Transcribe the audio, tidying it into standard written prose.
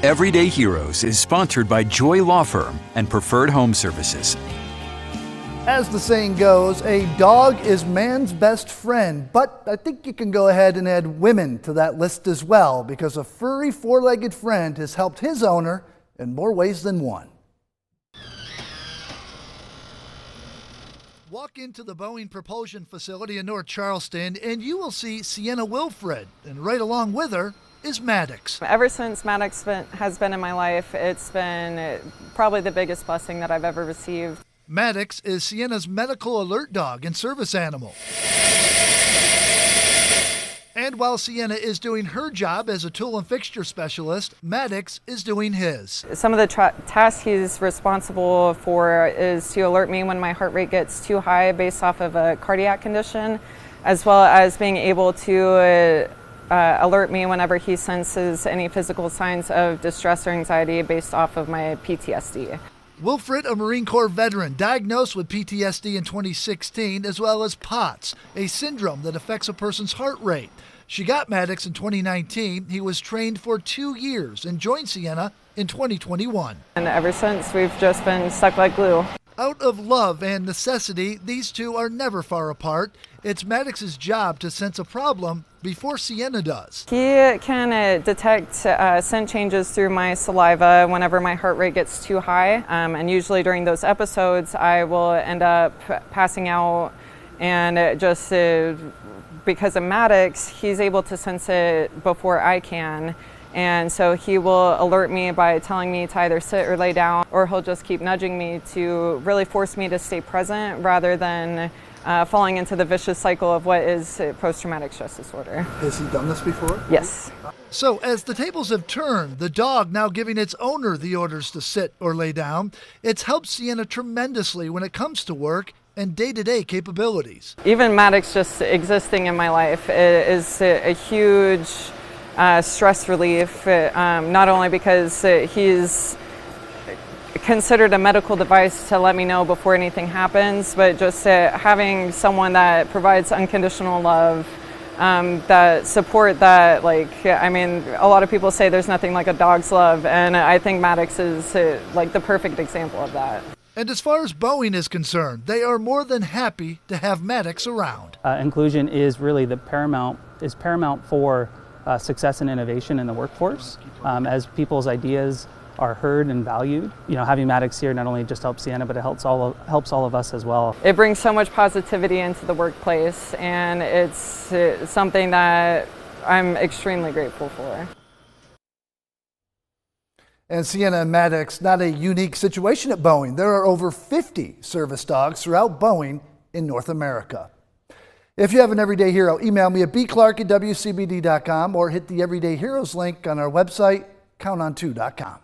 Everyday Heroes is sponsored by Joy Law Firm and Preferred Home Services. As the saying goes, a dog is man's best friend, but I think you can go ahead and add women to that list as well, because a furry four-legged friend has helped his owner in more ways than one. Walk into the Boeing propulsion facility in North Charleston and you will see Sienna Wilfred, and right along with her is Maddox. Ever since Maddox has been in my life, it's been probably the biggest blessing that I've ever received. Maddox is Sienna's medical alert dog and service animal. And while Sienna is doing her job as a tool and fixture specialist, Maddox is doing his. Some of the tasks he's responsible for is to alert me when my heart rate gets too high based off of a cardiac condition, as well as being able to alert me whenever he senses any physical signs of distress or anxiety based off of my PTSD. Wilfred, a Marine Corps veteran, diagnosed with PTSD in 2016, as well as POTS, a syndrome that affects a person's heart rate. She got Maddox in 2019. He was trained for 2 years and joined Sienna in 2021. And ever since, we've just been stuck like glue. Out of love and necessity, these two are never far apart. It's Maddox's job to sense a problem before Sienna does. He can detect scent changes through my saliva whenever my heart rate gets too high. And usually during those episodes, I will end up passing out, and just because of Maddox, he's able to sense it before I can. And so he will alert me by telling me to either sit or lay down, or he'll just keep nudging me to really force me to stay present rather than falling into the vicious cycle of what is post-traumatic stress disorder. Has he done this before? Yes. So as the tables have turned, the dog now giving its owner the orders to sit or lay down, it's helped Sienna tremendously when it comes to work and day-to-day capabilities. Even Maddox just existing in my life is a huge stress relief, not only because he's considered a medical device to let me know before anything happens, but just having someone that provides unconditional love, that support that, a lot of people say there's nothing like a dog's love, and I think Maddox is like the perfect example of that. And as far as Boeing is concerned, they are more than happy to have Maddox around. Inclusion is really paramount for success and innovation in the workforce. As people's ideas are heard and valued, having Maddox here not only just helps Sienna, but it helps all of us as well. It brings so much positivity into the workplace, and it's something that I'm extremely grateful for. And Sienna and Maddox, not a unique situation at Boeing. There are over 50 service dogs throughout Boeing in North America. If you have an Everyday Hero, email me at bclark@wcbd.com or hit the Everyday Heroes link on our website, counton2.com.